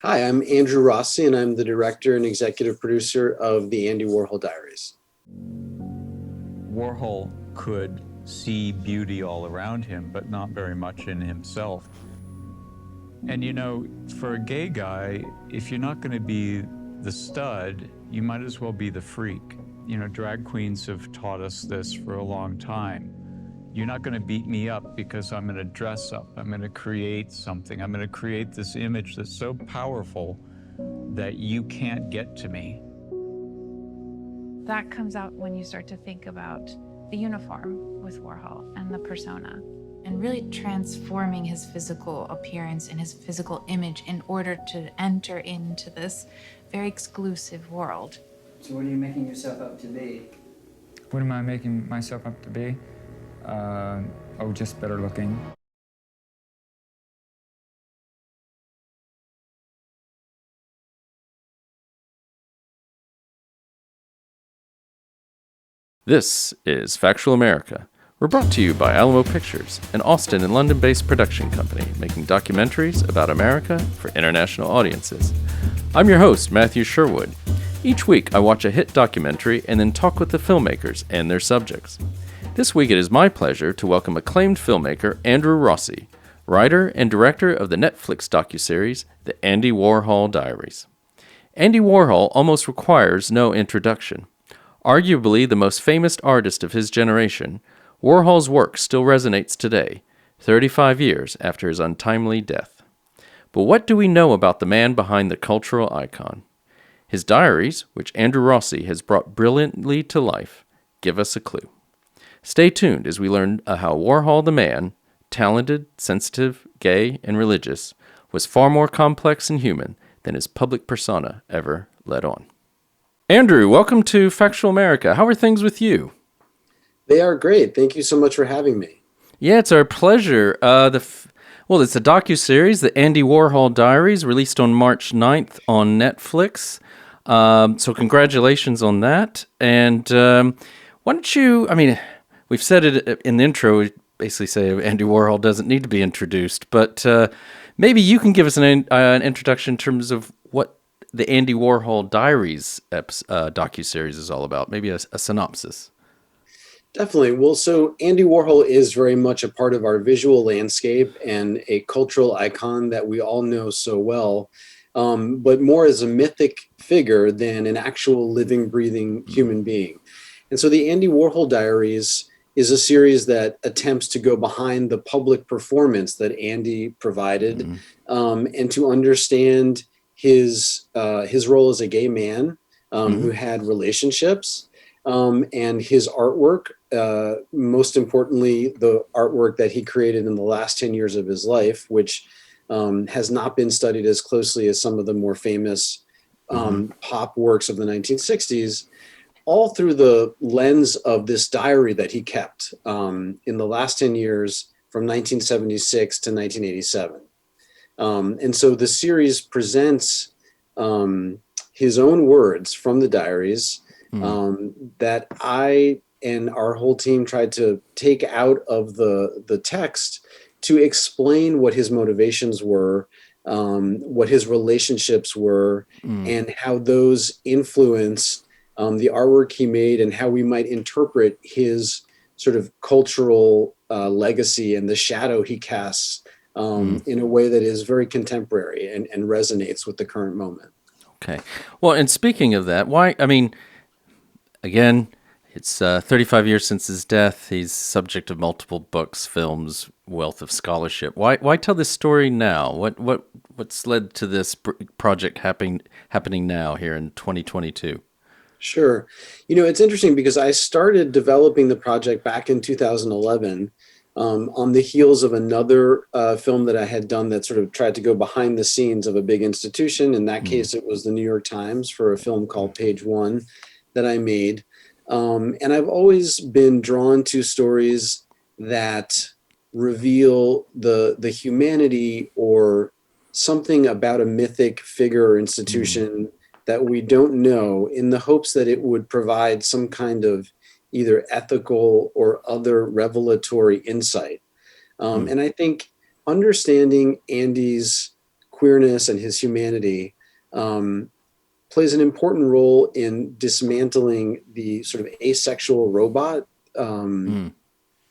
Hi, I'm Andrew Rossi, and I'm the director and executive producer of the Andy Warhol Diaries. Warhol could see beauty all around him, but not very much in himself. And for a gay guy, if you're not going to be the stud, you might as well be the freak. Drag queens have taught us this for a long time. You're not going to beat me up because I'm going to dress up. I'm going to create something. I'm going to create this image that's so powerful that you can't get to me. That comes out when you start to think about the uniform with Warhol and the persona. And really transforming his physical appearance and his physical image in order to enter into this very exclusive world. So what are you making yourself up to be? What am I making myself up to be? Just better looking. This is Factual America. We're brought to you by Alamo Pictures, an Austin and London-based production company making documentaries about America for international audiences. I'm your host, Matthew Sherwood. Each week, I watch a hit documentary and then talk with the filmmakers and their subjects. This week, it is my pleasure to welcome acclaimed filmmaker Andrew Rossi, writer and director of the Netflix docuseries The Andy Warhol Diaries. Andy Warhol almost requires no introduction. Arguably the most famous artist of his generation, Warhol's work still resonates today, 35 years after his untimely death. But what do we know about the man behind the cultural icon? His diaries, which Andrew Rossi has brought brilliantly to life, give us a clue. Stay tuned as we learn how Warhol the man, talented, sensitive, gay, and religious, was far more complex and human than his public persona ever let on. Andrew, welcome to Factual America. How are things with you? They are great. Thank you so much for having me. Yeah, it's our pleasure. It's a docuseries, The Andy Warhol Diaries, released on March 9th on Netflix. So congratulations on that. And why don't you, we've said it in the intro, we basically say Andy Warhol doesn't need to be introduced, but maybe you can give us an introduction in terms of what the Andy Warhol Diaries docuseries is all about, maybe a synopsis. Definitely. Well, so Andy Warhol is very much a part of our visual landscape and a cultural icon that we all know so well, but more as a mythic figure than an actual living, breathing human being. And so the Andy Warhol Diaries is a series that attempts to go behind the public performance that Andy provided, and to understand his role as a gay man who had relationships, and his artwork, most importantly, the artwork that he created in the last 10 years of his life, which has not been studied as closely as some of the more famous pop works of the 1960s, all through the lens of this diary that he kept in the last 10 years from 1976 to 1987. And so the series presents his own words from the diaries that I and our whole team tried to take out of the text to explain what his motivations were, what his relationships were, and how those influence the artwork he made and how we might interpret his sort of cultural legacy and the shadow he casts in a way that is very contemporary and resonates with the current moment. Okay. Well, and speaking of that, again, it's 35 years since his death. He's subject of multiple books, films, wealth of scholarship. Why tell this story now? What's led to this project happening now here in 2022? Sure. It's interesting because I started developing the project back in 2011 on the heels of another film that I had done that sort of tried to go behind the scenes of a big institution. In that case, it was the New York Times for a film called Page One that I made. And I've always been drawn to stories that reveal the humanity or something about a mythic figure or institution that we don't know, in the hopes that it would provide some kind of either ethical or other revelatory insight. And I think understanding Andy's queerness and his humanity plays an important role in dismantling the sort of asexual robot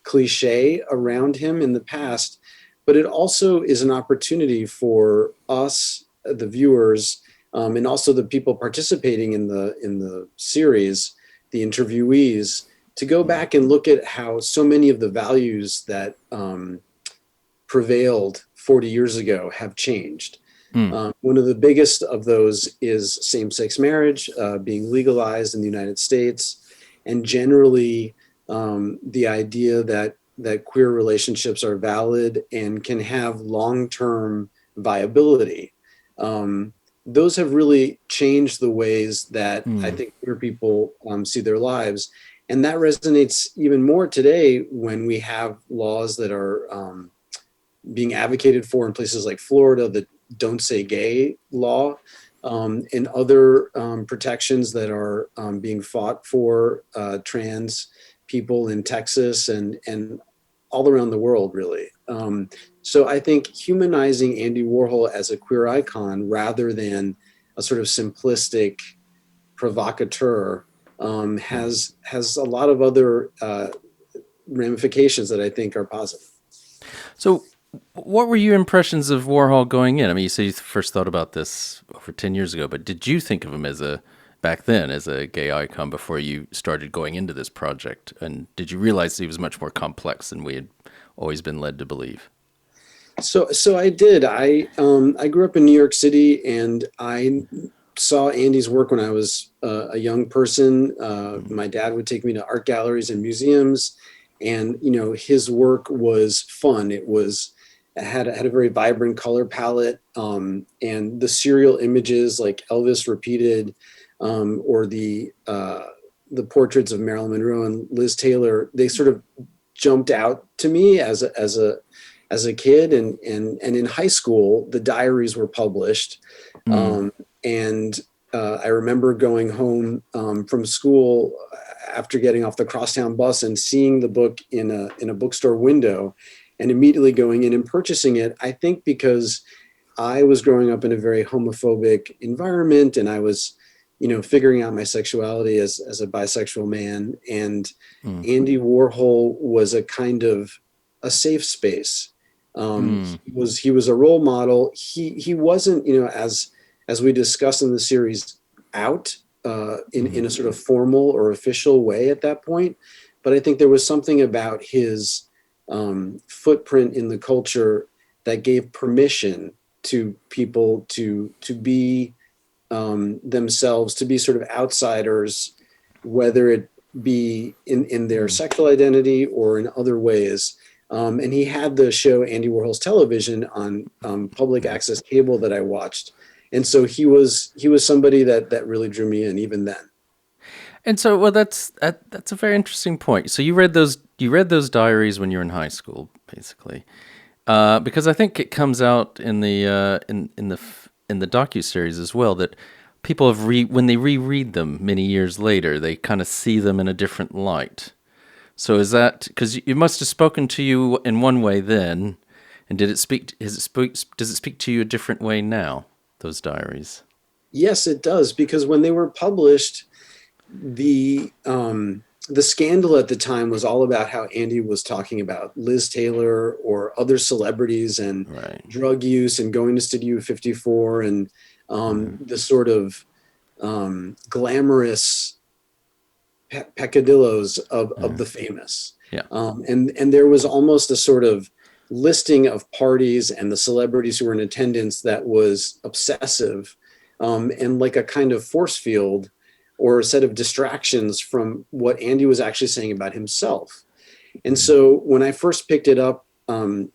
cliche around him in the past, but it also is an opportunity for us, the viewers, and also the people participating in the series, the interviewees, to go back and look at how so many of the values that prevailed 40 years ago have changed. One of the biggest of those is same-sex marriage being legalized in the United States, and generally the idea that queer relationships are valid and can have long-term viability. Those have really changed the ways that I think queer people see their lives. And that resonates even more today when we have laws that are being advocated for in places like Florida, the Don't Say Gay law, and other protections that are being fought for trans people in Texas and all around the world, really. So I think humanizing Andy Warhol as a queer icon rather than a sort of simplistic provocateur has a lot of other ramifications that I think are positive. So what were your impressions of Warhol going in? I mean, you say you first thought about this over 10 years ago, but did you think of him back then as a gay icon before you started going into this project? And did you realize he was much more complex than we had always been led to believe? So I did. I grew up in New York City, and I saw Andy's work when I was a young person. My dad would take me to art galleries and museums, and his work was fun. It had a very vibrant color palette, and the serial images like Elvis repeated, or the portraits of Marilyn Monroe and Liz Taylor, they sort of jumped out to me as a kid, and in high school the diaries were published, and I remember going home from school after getting off the crosstown bus and seeing the book in a bookstore window, and immediately going in and purchasing it. I think because I was growing up in a very homophobic environment, and I was figuring out my sexuality as a bisexual man, and Andy Warhol was a kind of a safe space. He was a role model. He wasn't, as we discussed in the series, out in a sort of formal or official way at that point. But I think there was something about his footprint in the culture that gave permission to people to be themselves, to be sort of outsiders, whether it be in their sexual identity or in other ways. And he had the show Andy Warhol's Television on public access cable that I watched. And so he was somebody that really drew me in even then. And so, well, that's a very interesting point. So you read those diaries when you were in high school, basically, because I think it comes out in the docuseries as well that people have when they reread them many years later, they kind of see them in a different light. So is that because it must have spoken to you in one way then, and does it speak to you a different way now? Those diaries? Yes, it does, because when they were published, the scandal at the time was all about how Andy was talking about Liz Taylor or other celebrities and drug use and going to Studio 54 and the sort of glamorous peccadillos of the famous. And there was almost a sort of listing of parties and the celebrities who were in attendance that was obsessive, and like a kind of force field or a set of distractions from what Andy was actually saying about himself. And so when I first picked it up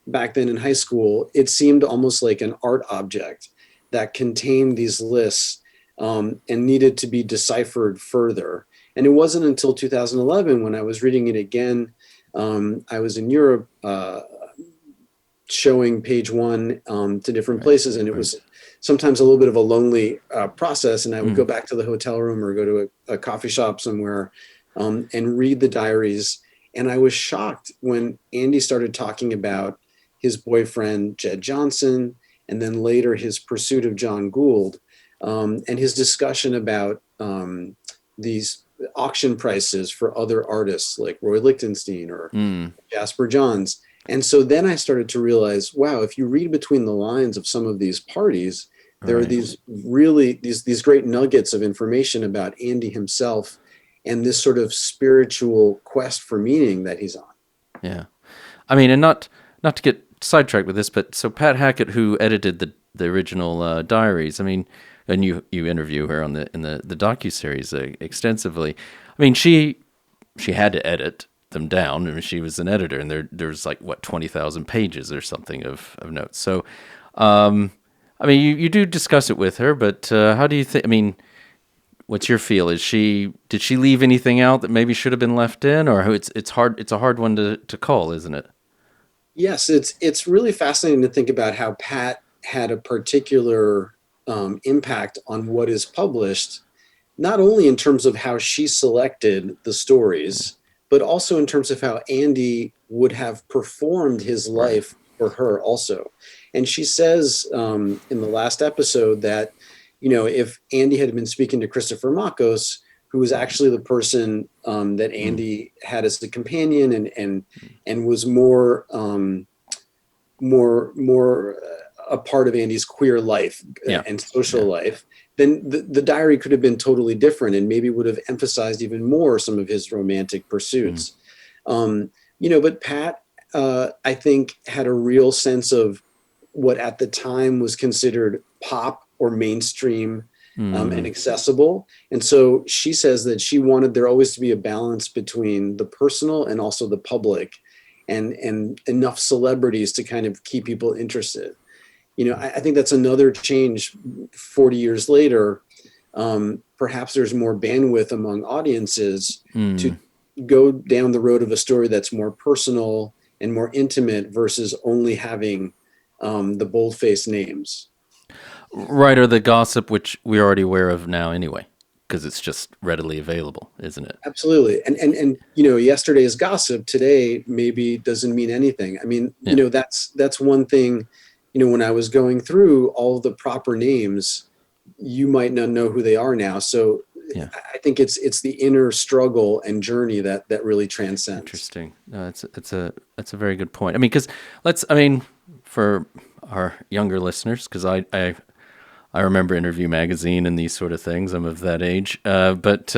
back then in high school, it seemed almost like an art object that contained these lists and needed to be deciphered further. And it wasn't until 2011 when I was reading it again. I was in Europe showing page one to different places, and it was sometimes a little bit of a lonely process. And I would go back to the hotel room or go to a coffee shop somewhere and read the diaries. And I was shocked when Andy started talking about his boyfriend, Jed Johnson, and then later his pursuit of John Gould, and his discussion about these auction prices for other artists like Roy Lichtenstein or Jasper Johns. And so then I started to realize, wow, if you read between the lines of some of these parties, there are these really these great nuggets of information about Andy himself and this sort of spiritual quest for meaning that he's on. Yeah. I mean, and not to get sidetracked with this, but so Pat Hackett, who edited the original diaries, I mean, and you interview her on in the docuseries extensively. I mean, she had to edit them down. I mean, she was an editor, and there's like 20,000 pages or something of notes. So, I mean, you do discuss it with her, but how do you think? I mean, what's your feel? Did she leave anything out that maybe should have been left in, or it's hard? It's a hard one to call, isn't it? Yes, it's really fascinating to think about how Pat had a particular impact on what is published, not only in terms of how she selected the stories, but also in terms of how Andy would have performed his life for her also. And she says in the last episode that, if Andy had been speaking to Christopher Makos, who was actually the person that Andy had as the companion and was more a part of Andy's queer life and social life, then the diary could have been totally different and maybe would have emphasized even more some of his romantic pursuits. But Pat, I think, had a real sense of what at the time was considered pop or mainstream and accessible. And so she says that she wanted there always to be a balance between the personal and also the public, and enough celebrities to kind of keep people interested. I think that's another change 40 years later. Perhaps there's more bandwidth among audiences to go down the road of a story that's more personal and more intimate versus only having the bold-faced names. Right, or the gossip, which we're already aware of now anyway, because it's just readily available, isn't it? Absolutely. And yesterday's gossip today maybe doesn't mean anything. I mean, that's one thing, when I was going through all the proper names, you might not know who they are now. So I think it's the inner struggle and journey that really transcends. Interesting. No, that's a very good point. I mean, because for our younger listeners, because I remember Interview Magazine and these sort of things. I'm of that age. But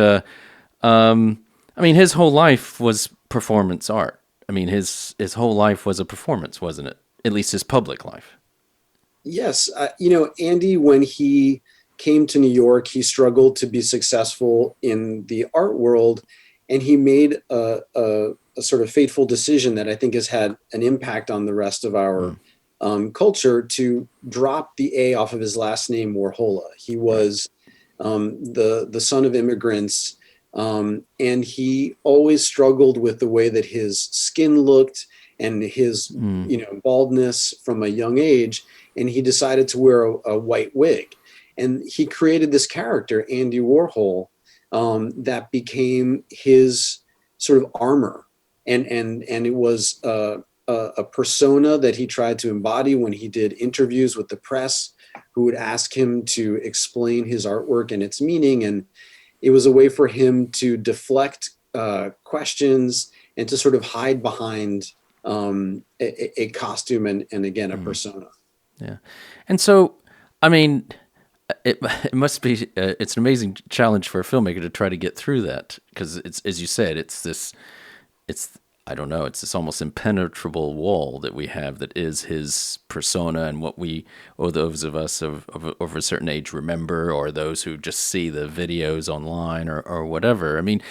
his whole life was performance art. I mean, his whole life was a performance, wasn't it? At least his public life. Yes. Andy, when he came to New York, he struggled to be successful in the art world, and he made a sort of fateful decision that I think has had an impact on the rest of our culture, to drop the A off of his last name, Warhola. He was the son of immigrants, and he always struggled with the way that his skin looked and his baldness from a young age, and he decided to wear a white wig. And he created this character, Andy Warhol, that became his sort of armor, and it was a persona that he tried to embody when he did interviews with the press, who would ask him to explain his artwork and its meaning. And it was a way for him to deflect questions and to sort of hide behind a costume and again, a persona. Yeah. And so, I mean, it must be, it's an amazing challenge for a filmmaker to try to get through that, because it's, as you said, it's this almost impenetrable wall that we have that is his persona and what we, or those of us of a certain age remember, or those who just see the videos online or whatever. I mean,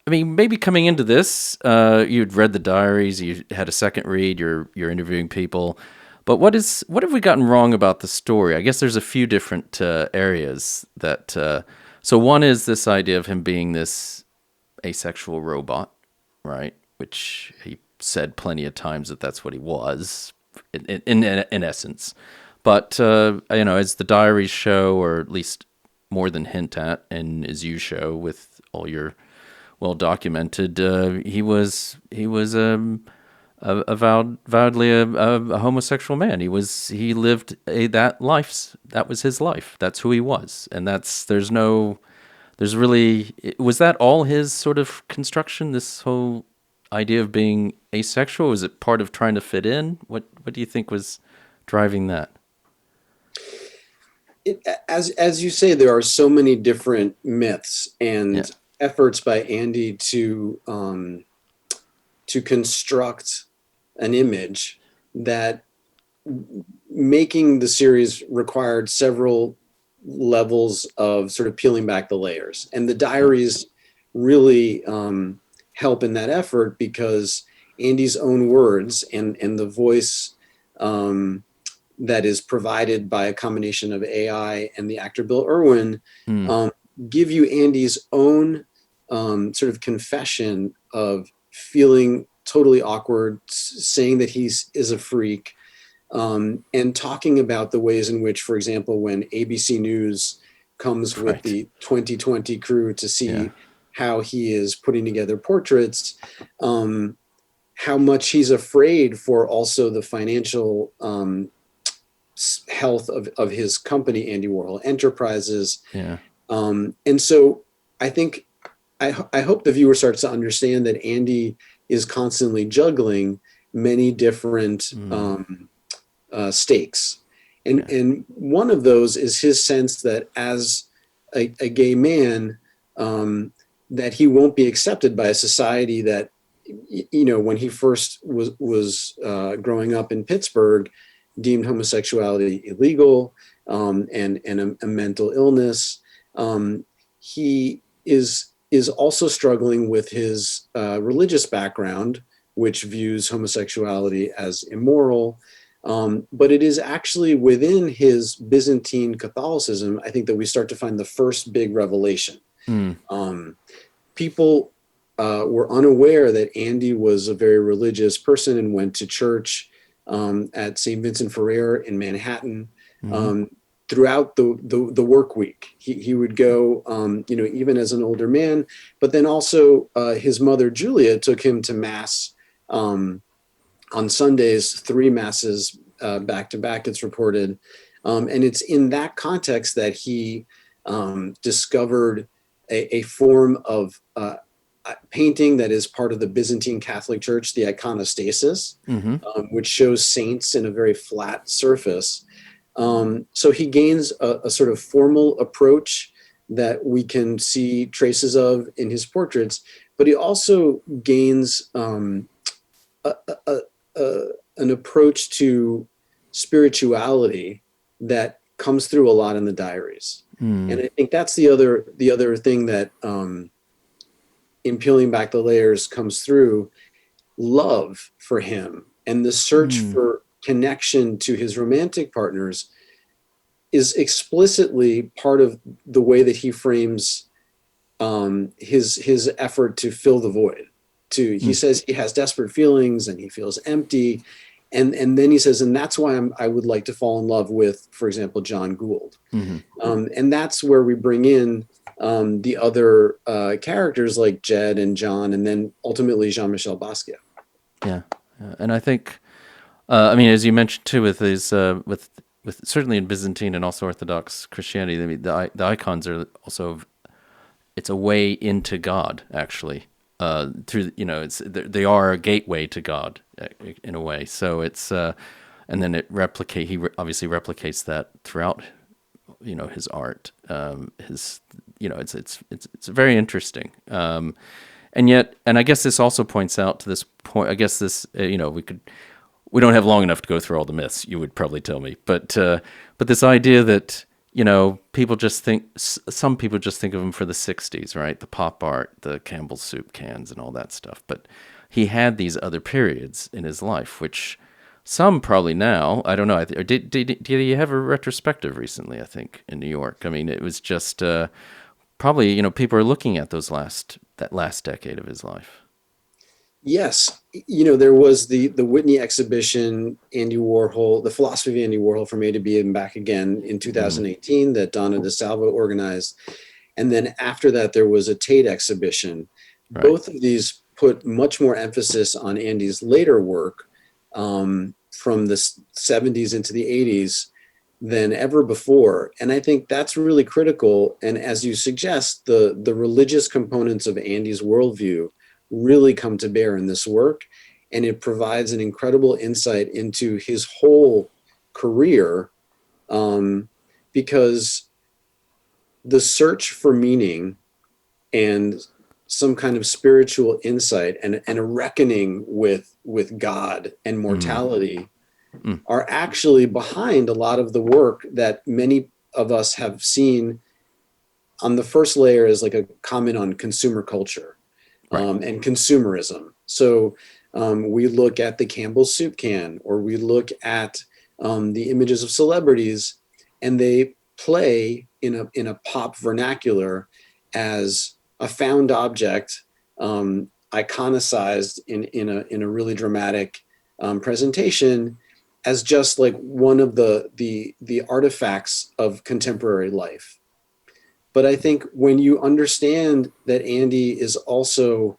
maybe coming into this, you'd read the diaries, you had a second read, you're interviewing people, but what have we gotten wrong about the story? I guess there's a few different areas that, so one is this idea of him being this asexual robot, right? Which he said plenty of times that that's what he was, in essence. But as the diaries show, or at least more than hint at, and as you show with all your well documented, he was avowedly a homosexual man. He lived that life. That was his life. That's who he was. And was that all his sort of construction, this whole idea of being asexual? Was it part of trying to fit in? What do you think was driving that? As you say, there are so many different myths and Yeah. efforts by Andy to construct an image that making the series required several levels of sort of peeling back the layers. And the diaries really help in that effort, because Andy's own words and the voice that is provided by a combination of AI and the actor Bill Irwin give you Andy's own sort of confession of feeling totally awkward, saying that is a freak, and talking about the ways in which, for example, when ABC News comes with the 2020 crew to see how he is putting together portraits, how much he's afraid for also the financial health of his company, Andy Warhol Enterprises. Yeah. And so I think, I hope the viewer starts to understand that Andy is constantly juggling many different stakes. And one of those is his sense that as a gay man, that he won't be accepted by a society that, when he first was growing up in Pittsburgh, deemed homosexuality illegal and a mental illness. He is also struggling with his religious background, which views homosexuality as immoral. But it is actually within his Byzantine Catholicism, I think, that we start to find the first big revelation. People were unaware that Andy was a very religious person and went to church at St. Vincent Ferrer in Manhattan. Throughout the work week, he would go, even as an older man. But then also his mother Julia took him to mass on Sundays, 3 masses back to back. It's reported, and it's in that context that he discovered a form of painting that is part of the Byzantine Catholic Church, the iconostasis, which shows saints in a very flat surface. So he gains a sort of formal approach that we can see traces of in his portraits, but he also gains an approach to spirituality that comes through a lot in the diaries. And I think that's the other thing that in peeling back the layers comes through. Love for him and the search for connection to his romantic partners is explicitly part of the way that he frames his effort to fill the void. He says he has desperate feelings and he feels empty, and then he says, and that's why I would like to fall in love with, for example, John Gould. And that's where we bring in the other characters like Jed and John, and then ultimately Jean-Michel Basquiat. Yeah. And I think, as you mentioned too, with his, with certainly in Byzantine and also Orthodox Christianity, the icons are also, it's a way into God, actually. Through, they are a gateway to God in a way. So it's, and then he obviously replicates that throughout, his art. It's very interesting. And yet, and I guess this also points out to this point, I guess this, we don't have long enough to go through all the myths, you would probably tell me, but this idea that, some people just think of him for the 60s, right? The pop art, the Campbell's soup cans and all that stuff. But he had these other periods in his life, which some probably now, I don't know. Did he have a retrospective recently, I think, in New York? I mean, it was just probably, people are looking at that last decade of his life. Yes. There was the Whitney exhibition, Andy Warhol, the philosophy of Andy Warhol from A to B and Back Again in 2018 that Donna DeSalvo organized. And then after that, there was a Tate exhibition. Right. Both of these put much more emphasis on Andy's later work from the 70s into the 80s than ever before. And I think that's really critical. And as you suggest, the religious components of Andy's worldview really come to bear in this work. And it provides an incredible insight into his whole career, because the search for meaning and some kind of spiritual insight and a reckoning with God and mortality are actually behind a lot of the work that many of us have seen. On the first layer is like a comment on consumer culture, and consumerism. So we look at the Campbell's soup can, or we look at the images of celebrities, and they play in a pop vernacular as a found object, iconicized in a really dramatic presentation, as just like one of the artifacts of contemporary life. But I think when you understand that Andy is also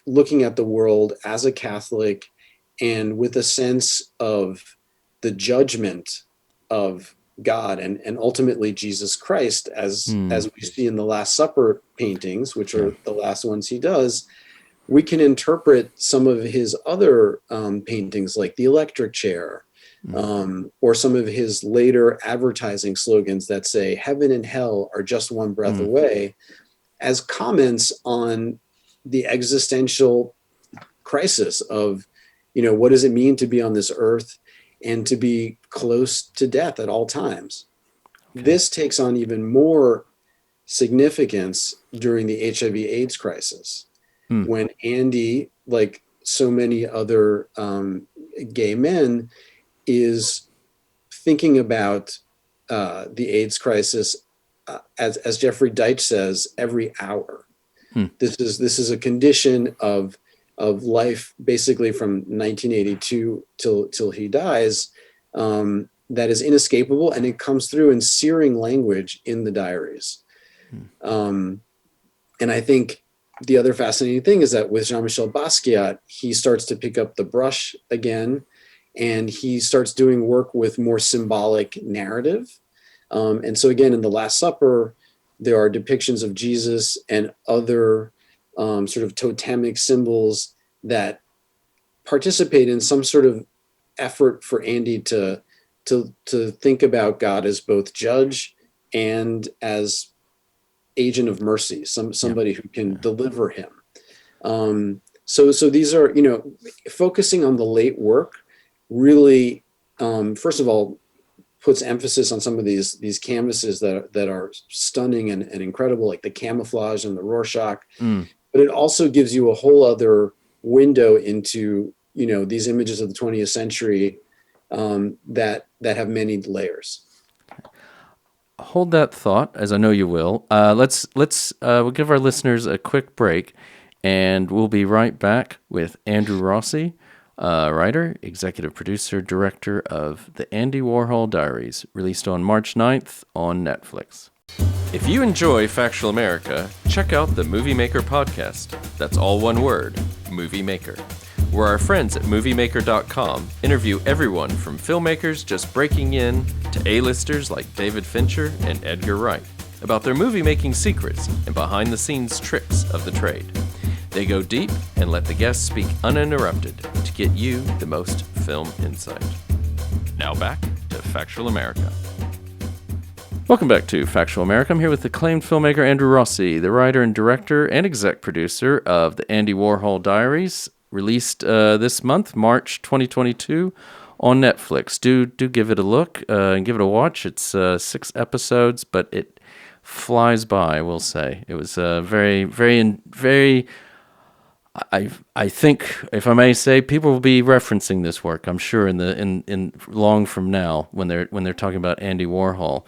looking at the world as a Catholic and with a sense of the judgment of God and ultimately Jesus Christ, as we see in the Last Supper paintings, which are the last ones he does, we can interpret some of his other paintings, like the electric chair, or some of his later advertising slogans that say heaven and hell are just one breath away, as comments on the existential crisis of, what does it mean to be on this earth and to be close to death at all times. This takes on even more significance during the HIV/AIDS crisis, when Andy, like so many other gay men, is thinking about the AIDS crisis, as Jeffrey Deitch says, every hour. This is a condition of life, basically from 1982 till he dies, that is inescapable, and it comes through in searing language in the diaries. And I think the other fascinating thing is that with Jean-Michel Basquiat, he starts to pick up the brush again, and he starts doing work with more symbolic narrative. And so again, in the Last Supper, there are depictions of Jesus and other sort of totemic symbols that participate in some sort of effort for Andy to think about God as both judge and as agent of mercy, somebody who can deliver him. So these are, focusing on the late work really, first of all, puts emphasis on some of these canvases that are stunning and incredible, like the camouflage and the Rorschach. But it also gives you a whole other window into, these images of the 20th century that have many layers. Hold that thought, as I know you will. We'll give our listeners a quick break, and we'll be right back with Andrew Rossi, writer, executive producer, director of The Andy Warhol Diaries, released on March 9th on Netflix. If you enjoy Factual America, check out the Movie Maker podcast. That's all one word, Movie Maker, where our friends at moviemaker.com interview everyone from filmmakers just breaking in to A-listers like David Fincher and Edgar Wright about their movie-making secrets and behind-the-scenes tricks of the trade. They go deep and let the guests speak uninterrupted to get you the most film insight. Now back to Factual America. Welcome back to Factual America. I'm here with acclaimed filmmaker Andrew Rossi, the writer and director and exec producer of The Andy Warhol Diaries, released this month, March 2022, on Netflix. Do give it a look and give it a watch. It's 6 episodes, but it flies by, I will say. It was very, very, very... I think, if I may say, people will be referencing this work, I'm sure, in long from now when they're talking about Andy Warhol.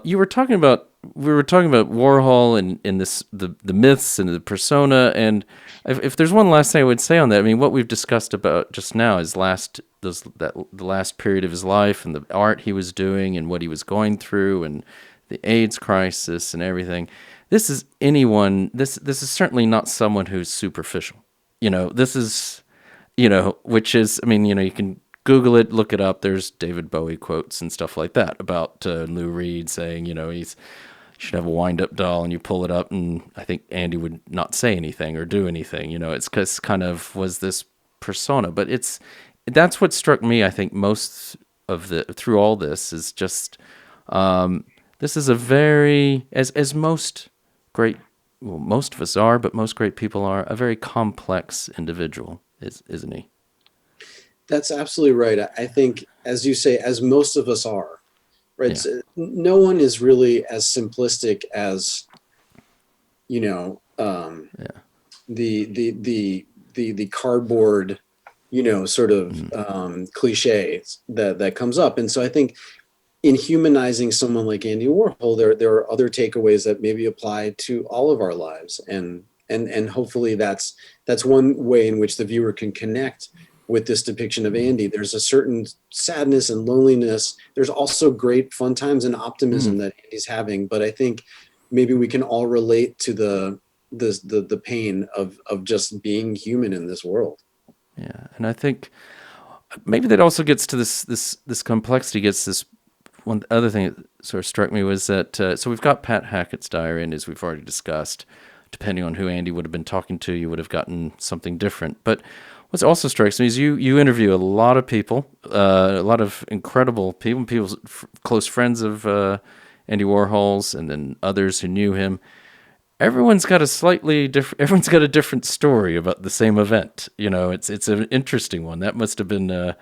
We were talking about Warhol and this the myths and the persona, and if there's one last thing I would say on that, I mean, what we've discussed about just now is the last period of his life and the art he was doing and what he was going through and the AIDS crisis and everything. this is anyone. This is certainly not someone who's superficial. This is, which is, I mean, you can Google it, look it up. There's David Bowie quotes and stuff like that about Lou Reed saying, you should have a wind-up doll, and you pull it up, and I think Andy would not say anything or do anything. It's because kind of was this persona, but that's what struck me. I think most of through all this is just this is a very as most great, well, most of us are, but most great people are, a very complex individual, isn't he? That's absolutely right. I think, as you say, as most of us are, right? Yeah. So no one is really as simplistic as, the cardboard, sort of cliche that comes up. And so I think in humanizing someone like Andy Warhol, there are other takeaways that maybe apply to all of our lives, and hopefully that's one way in which the viewer can connect with this depiction of Andy. There's a certain sadness and loneliness. There's also great fun times and optimism that Andy's having. But I think maybe we can all relate to the pain of just being human in this world. Yeah, and I think maybe that also gets to this complexity. Gets this one other thing that sort of struck me was that so we've got Pat Hackett's diary, and as we've already discussed, depending on who Andy would have been talking to, you would have gotten something different. But what also strikes me is you interview a lot of people, a lot of incredible people, close friends of Andy Warhol's, and then others who knew him. Everyone's got a different story about the same event. It's an interesting one. That must have been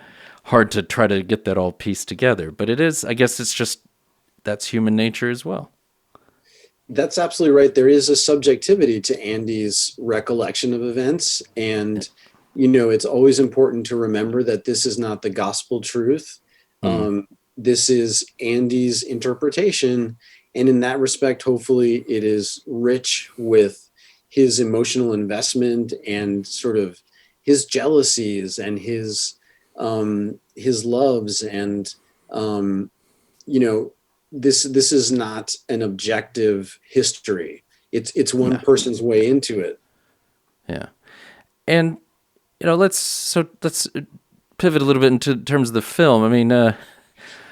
hard to try to get that all pieced together. But it is, I guess that's human nature as well. That's absolutely right. There is a subjectivity to Andy's recollection of events. And, it's always important to remember that this is not the gospel truth. This is Andy's interpretation. And in that respect, hopefully it is rich with his emotional investment and sort of his jealousies and his loves. And, this is not an objective history. It's one person's way into it. Yeah. And, let's pivot a little bit into terms of the film. I mean,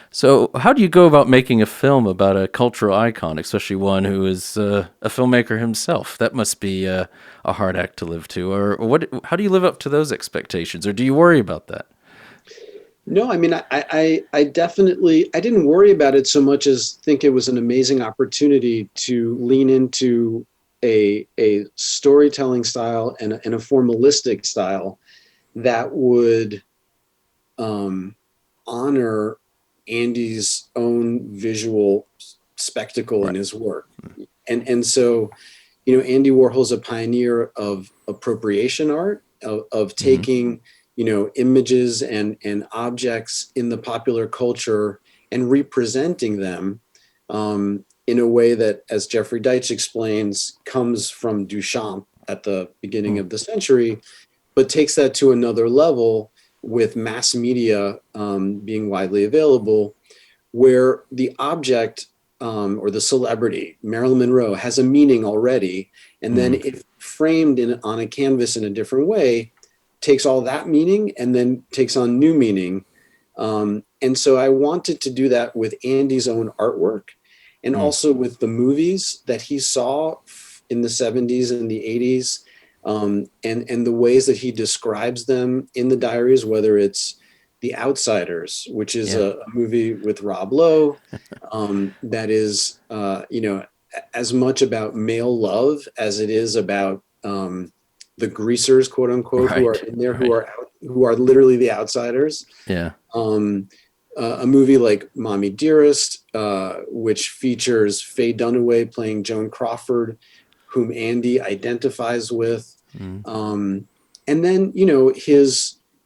so how do you go about making a film about a cultural icon, especially one who is a filmmaker himself? That must be a hard act to live to. Or how do you live up to those expectations? Or do you worry about that? No, I mean, I definitely, I didn't worry about it so much as think it was an amazing opportunity to lean into a storytelling style and a formalistic style that would honor Andy's own visual spectacle in his work. And so, Andy Warhol's a pioneer of appropriation art, of taking, images and objects in the popular culture and representing them in a way that, as Jeffrey Deitch explains, comes from Duchamp at the beginning of the century, but takes that to another level with mass media being widely available, where the object or the celebrity, Marilyn Monroe, has a meaning already, and then if framed on a canvas in a different way, takes all that meaning and then takes on new meaning. And so I wanted to do that with Andy's own artwork, and also with the movies that he saw in the 70s and the 80s, and the ways that he describes them in the diaries, whether it's The Outsiders, which is a movie with Rob Lowe, that is, as much about male love as it is about the greasers, quote unquote, who are in there, who are literally the outsiders. Yeah. A movie like Mommy Dearest, which features Faye Dunaway playing Joan Crawford, whom Andy identifies with. And then,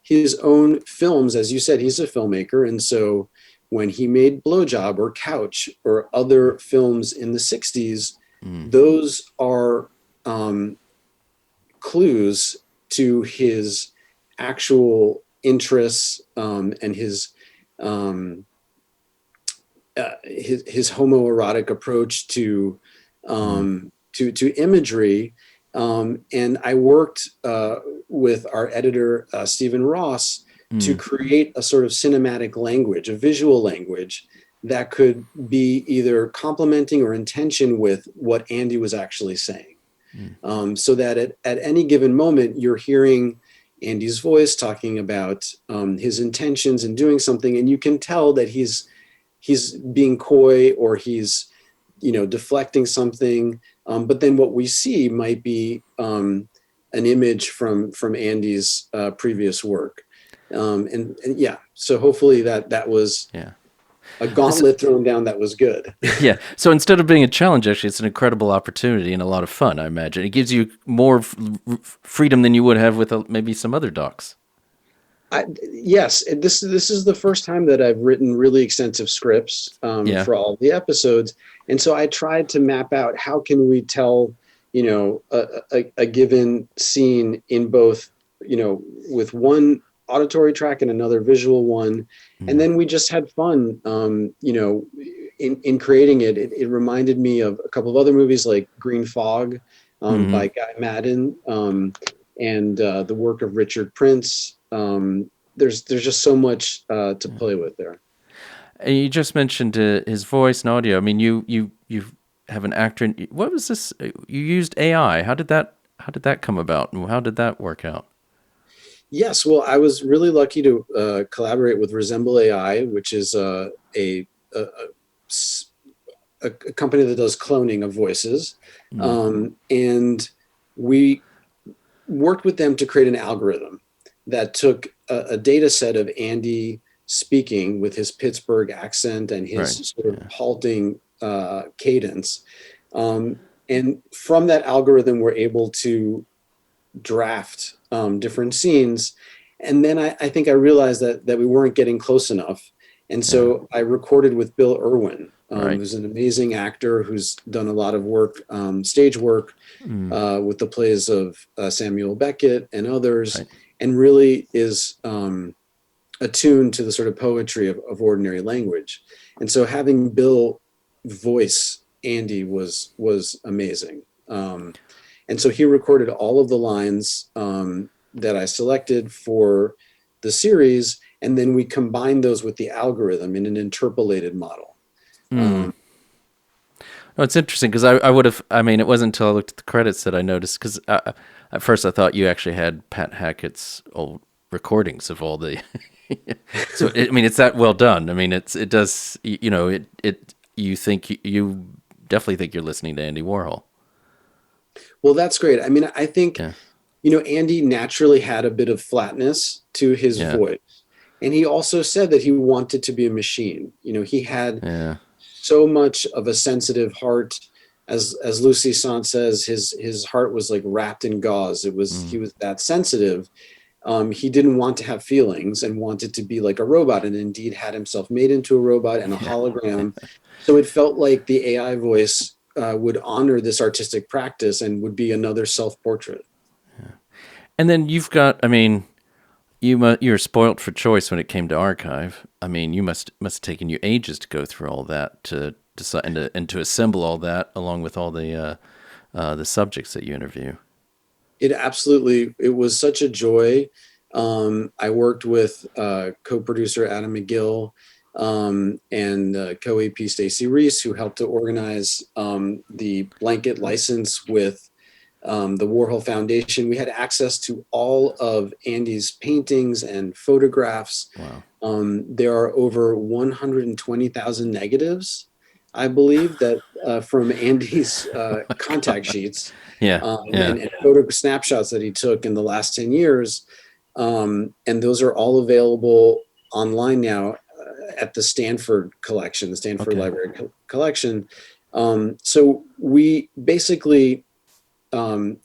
his own films, as you said, he's a filmmaker. And so when he made Blowjob or Couch or other films in the 60s, those are clues to his actual interests and his homoerotic approach to to imagery. And I worked with our editor, Stephen Ross, to create a sort of cinematic language, a visual language that could be either complementing or in tension with what Andy was actually saying. So that at any given moment, you're hearing Andy's voice talking about his intentions and doing something, and you can tell that he's being coy, or he's, deflecting something. But then what we see might be an image from Andy's previous work. And yeah, so hopefully that was a gauntlet thrown down that was good. Yeah. So instead of being a challenge, actually, it's an incredible opportunity and a lot of fun, I imagine. It gives you more freedom than you would have with maybe some other docs. Yes, this is the first time that I've written really extensive scripts for all the episodes, and so I tried to map out how can we tell, a given scene in both, with one auditory track and another visual one, and then we just had fun, in creating it. It reminded me of a couple of other movies like Green Fog by Guy Madden, and the work of Richard Prince. There's just so much to play with there. And you just mentioned his voice and audio. I mean, you have an actor. What was this? You used AI. How did that come about, and how did that work out? Yes, well, I was really lucky to collaborate with Resemble AI, which is a company that does cloning of voices, and we worked with them to create an algorithm that took a data set of Andy speaking with his Pittsburgh accent and his sort of halting cadence. And from that algorithm, we're able to draft different scenes. And then I think I realized that we weren't getting close enough. And so I recorded with Bill Irwin, who's an amazing actor who's done a lot of work, stage work, with the plays of Samuel Beckett and others, and really is attuned to the sort of poetry of ordinary language. And so having Bill voice Andy was amazing. And so he recorded all of the lines that I selected for the series, and then we combined those with the algorithm in an interpolated model. No, it's interesting because I would have, it wasn't until I looked at the credits that I noticed, because at first I thought you actually had Pat Hackett's old recordings of all the, so it's that well done. It does, you definitely think you're listening to Andy Warhol. Well, that's great. I think, Andy naturally had a bit of flatness to his voice. And he also said that he wanted to be a machine. He had so much of a sensitive heart. As Lucy Sant says, his heart was like wrapped in gauze. He was that sensitive. He didn't want to have feelings and wanted to be like a robot, and indeed had himself made into a robot and a hologram. So it felt like the AI voice would honor this artistic practice and would be another self-portrait. And then you've got, you're spoilt for choice when it came to archive. You must have taken you ages to go through all that to decide and to assemble all that along with all the subjects that you interview. It was such a joy. I worked with co-producer Adam McGill and co-AP Stacey Reese, who helped to organize the blanket license with the Warhol Foundation. We had access to all of Andy's paintings and photographs. Wow. There are over 120,000 negatives, I believe, that from Andy's contact sheets. And photo snapshots that he took in the last 10 years. And those are all available online now at the Stanford collection, the Stanford Library collection. So we basically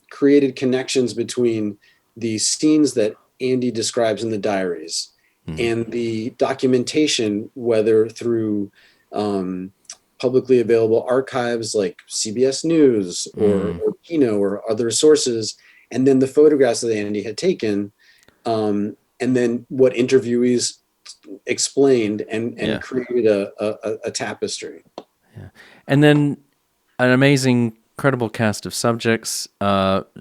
created connections between the scenes that Andy describes in the diaries and the documentation, whether through publicly available archives like CBS News or Kino or other sources, and then the photographs that Andy had taken, and then what interviewees explained and created a tapestry. And then an amazing incredible cast of subjects,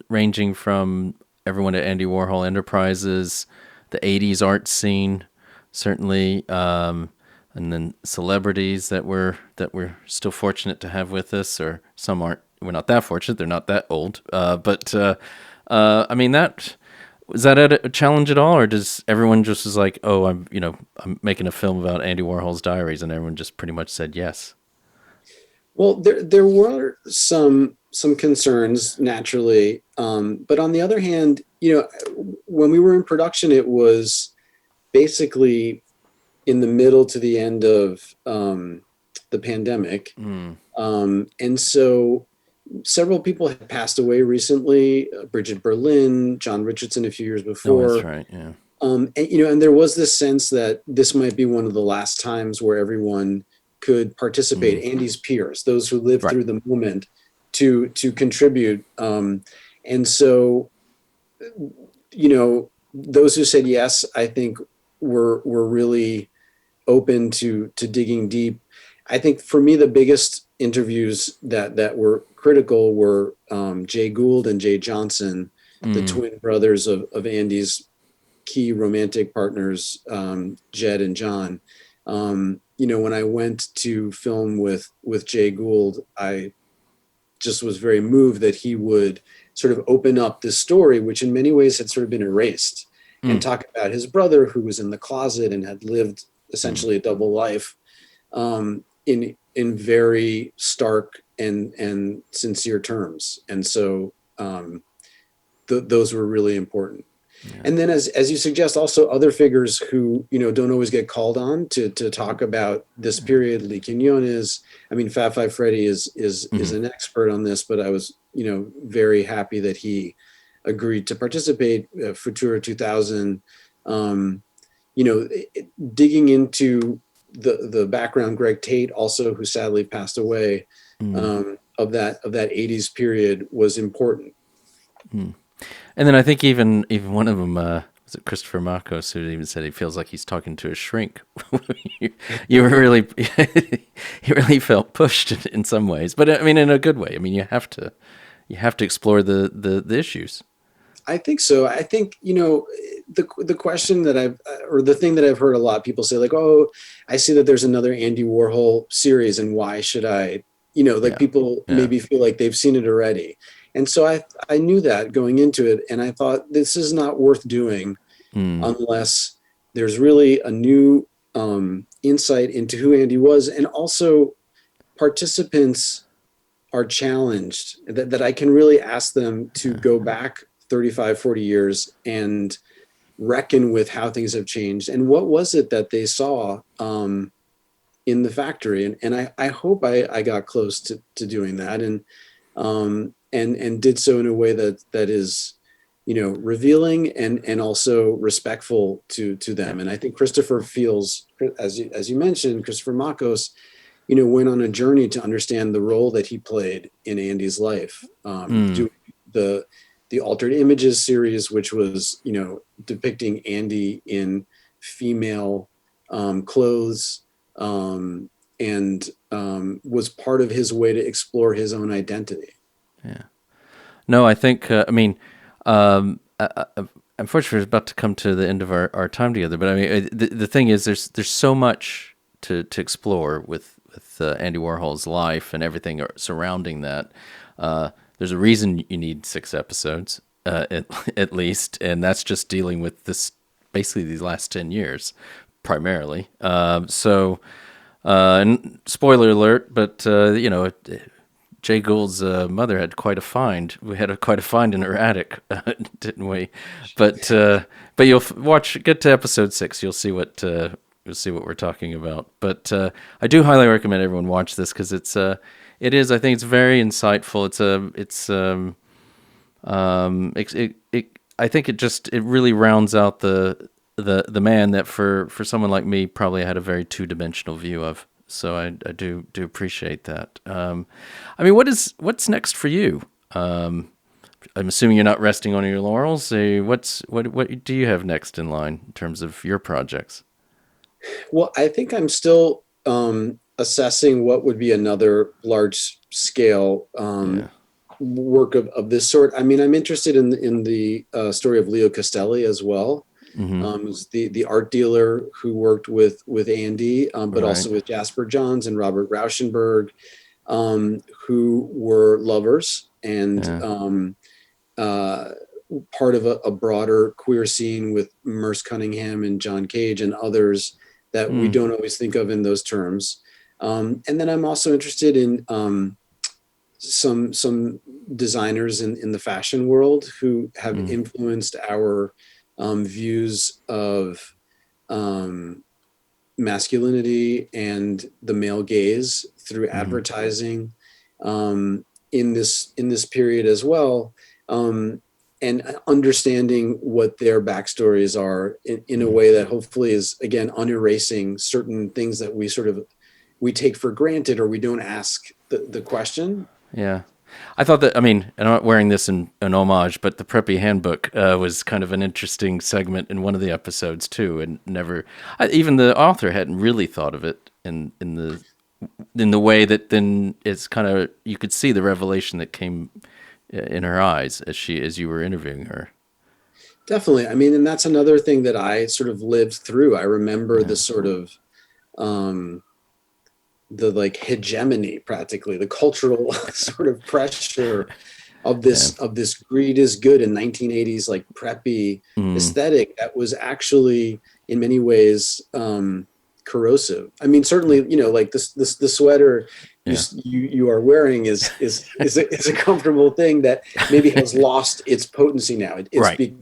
ranging from everyone at Andy Warhol Enterprises, the '80s art scene, certainly, and then celebrities that we're still fortunate to have with us, or some aren't. We're not that fortunate; they're not that old. But I mean, that was that a challenge at all, or does everyone just was like, "Oh, I'm making a film about Andy Warhol's diaries," and everyone just pretty much said yes? Well, there were some concerns naturally, but on the other hand, when we were in production, it was basically in the middle to the end of the pandemic, and so several people had passed away recently. Bridget Berlin, John Richardson, a few years Oh, that's before. right. Yeah. And there was this sense that this might be one of the last times where everyone could participate, Andy's peers, those who lived Right. through the moment, to contribute. And so, those who said yes, I think were really open to digging deep. I think for me, the biggest interviews that were critical were Jay Gould and Jay Johnson, the twin brothers of Andy's key romantic partners, Jed and John. When I went to film with Jay Gould, I just was very moved that he would sort of open up this story, which in many ways had sort of been erased, and talk about his brother who was in the closet and had lived essentially a double life, in very stark and sincere terms. And so those were really important. Yeah. And then, as you suggest, also other figures who don't always get called on to talk about this period. Lee Quinones, I mean, Fat Five Freddy is an expert on this, but I was very happy that he agreed to participate. Futura 2000, digging into the background. Greg Tate, also, who sadly passed away, of that '80s period, was important. And then I think even one of them, was it Christopher Marcos, who even said he feels like he's talking to a shrink. you were really, he really felt pushed in some ways, but I mean, in a good way. I mean, you have to explore the issues. I think so. I think, the question that or the thing that I've heard a lot of people say, like, oh, I see that there's another Andy Warhol series, and why should I, people maybe feel like they've seen it already. And so I knew that going into it, and I thought this is not worth doing unless there's really a new insight into who Andy was, and also participants are challenged, that I can really ask them to go back 35, 40 years and reckon with how things have changed and what was it that they saw in the factory. And I hope I got close to doing that, and did so in a way that is, revealing and also respectful to them. And I think Christopher feels, as you mentioned, Christopher Makos, went on a journey to understand the role that he played in Andy's life. Doing the Altered Images series, which was, depicting Andy in female clothes, and was part of his way to explore his own identity. Yeah. No, I think, unfortunately, we're about to come to the end of our time together, but I mean, the thing is, there's so much to explore with Andy Warhol's life and everything surrounding that. There's a reason you need 6 episodes, at least, and that's just dealing with basically these last 10 years, primarily. And spoiler alert, but, Jay Gould's mother had quite a find. We had quite a find in her attic, didn't we? But you'll get to episode 6. You'll see what we're talking about. But I do highly recommend everyone watch this, because I think it's very insightful. I think it really rounds out the man that for someone like me probably had a very 2-dimensional view of. So I do appreciate that. I mean, what's next for you? I'm assuming you're not resting on your laurels. What do you have next in line in terms of your projects? Well, I think I'm still assessing what would be another large scale work of this sort. I mean, I'm interested in the story of Leo Castelli as well. Who's the art dealer who worked with Andy, but also with Jasper Johns and Robert Rauschenberg, who were lovers and part of a broader queer scene with Merce Cunningham and John Cage and others that we don't always think of in those terms. And then I'm also interested in some designers in the fashion world who have influenced our views of masculinity and the male gaze through advertising in this period as well, and understanding what their backstories are in a way that hopefully is, again, unerasing certain things that we take for granted, or we don't ask the question. Yeah. I thought that, I mean, and I'm not wearing this in an homage, but the Preppy Handbook was kind of an interesting segment in one of the episodes too, and even the author hadn't really thought of it in the way that then it's kind of, you could see the revelation that came in her eyes as you were interviewing her. Definitely. I mean, and that's another thing that I sort of lived through. I remember the sort of the like hegemony, practically the cultural sort of pressure of this greed is good in 1980s like preppy aesthetic that was actually in many ways corrosive. I mean, certainly, like the sweater you are wearing is a comfortable thing that maybe has lost its potency now. Right.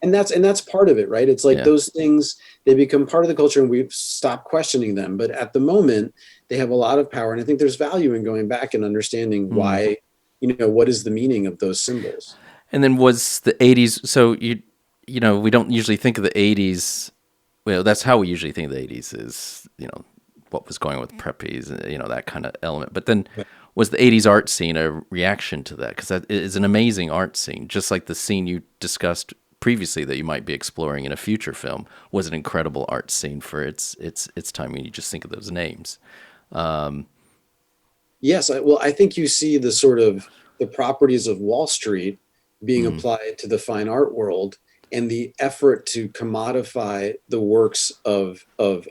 And that's part of it, right? It's like those things, they become part of the culture and we've stopped questioning them. But at the moment, they have a lot of power. And I think there's value in going back and understanding why, what is the meaning of those symbols. And then was the 80s, so we don't usually think of the 80s. Well, that's how we usually think of the 80s is, what was going on with preppies, that kind of element. But then was the 80s art scene a reaction to that? Because that is an amazing art scene, just like the scene you discussed previously that you might be exploring in a future film was an incredible art scene for its time when you just think of those names. Yes, I think you see the sort of the properties of Wall Street being applied to the fine art world, and the effort to commodify the works of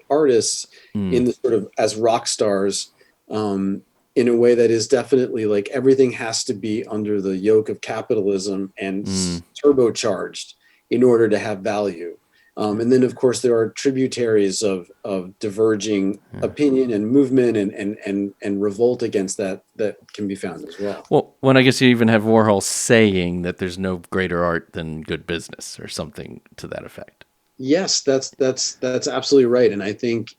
artists in the sort of as rock stars in a way that is definitely like everything has to be under the yoke of capitalism and turbocharged in order to have value. And then, of course, there are tributaries of diverging opinion and movement and revolt against that can be found as well. Well, when I guess you even have Warhol saying that there's no greater art than good business or something to that effect. Yes, that's absolutely right. And I think,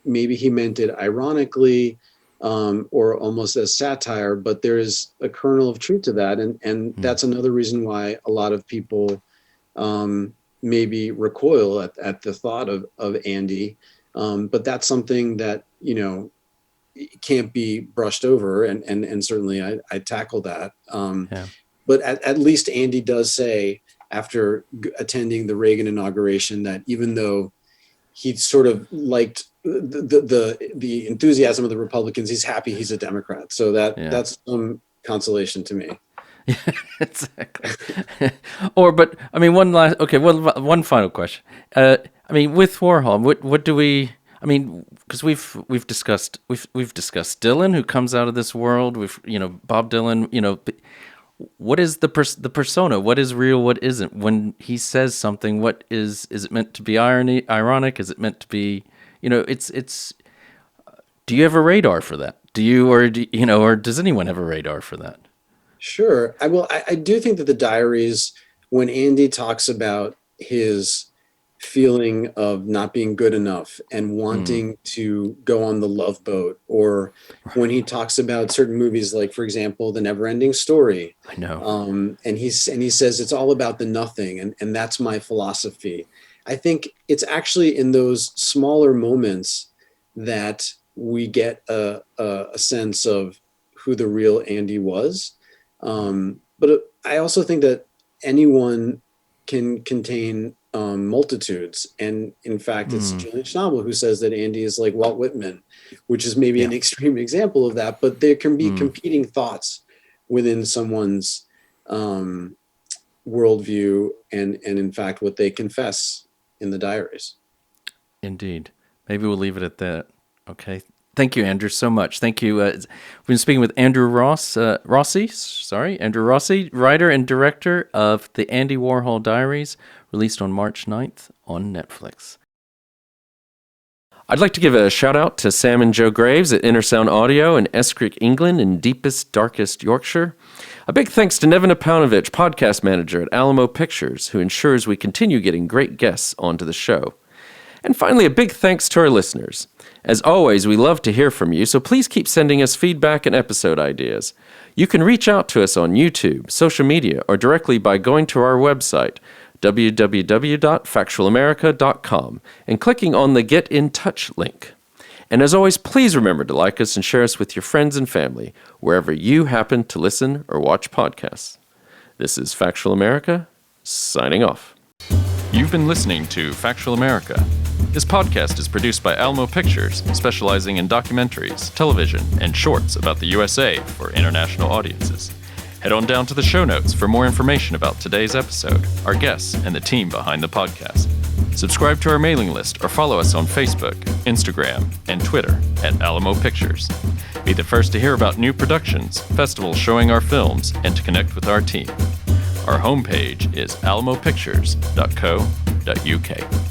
maybe he meant it ironically or almost as satire, but there is a kernel of truth to that. And that's another reason why a lot of people maybe recoil at the thought of Andy. But that's something that, can't be brushed over. And certainly I tackle that. But at least Andy does say after attending the Reagan inauguration that even though he sort of liked the enthusiasm of the Republicans, he's happy he's a Democrat. So that's some consolation to me. Yeah, exactly. But I mean, one final question. I mean, with Warhol, what do we? I mean, because we've discussed Dylan, who comes out of this world. Bob Dylan. What is the persona? What is real? What isn't? When he says something, what is it meant to be ironic? Is it meant to be? It's. Do you have a radar for that? Or does anyone have a radar for that? Sure. I do think that the diaries, when Andy talks about his feeling of not being good enough and wanting to go on the Love Boat, or when he talks about certain movies, like, for example, The Never-Ending Story. I know. And he says it's all about the nothing, and that's my philosophy. I think it's actually in those smaller moments that we get a sense of who the real Andy was. But I also think that anyone can contain multitudes. And in fact, it's Julian Schnabel who says that Andy is like Walt Whitman, which is maybe an extreme example of that. But there can be competing thoughts within someone's worldview and in fact what they confess in the diaries. Indeed. Maybe we'll leave it at that. Okay. Thank you, Andrew, so much. Thank you. We've been speaking with Andrew Rossi, writer and director of the Andy Warhol Diaries, released on March 9th on Netflix. I'd like to give a shout out to Sam and Joe Graves at Intersound Audio in Eskrick, England, in deepest, darkest Yorkshire. A big thanks to Nevin Apaunovich, podcast manager at Alamo Pictures, who ensures we continue getting great guests onto the show. And finally, a big thanks to our listeners. As always, we love to hear from you, so please keep sending us feedback and episode ideas. You can reach out to us on YouTube, social media, or directly by going to our website, www.factualamerica.com, and clicking on the Get in Touch link. And as always, please remember to like us and share us with your friends and family, wherever you happen to listen or watch podcasts. This is Factual America, signing off. You've been listening to Factual America. This podcast is produced by Alamo Pictures, specializing in documentaries, television, and shorts about the USA for international audiences. Head on down to the show notes for more information about today's episode, our guests, and the team behind the podcast. Subscribe to our mailing list or follow us on Facebook, Instagram, and Twitter at Alamo Pictures. Be the first to hear about new productions, festivals showing our films, and to connect with our team. Our homepage is alamopictures.co.uk.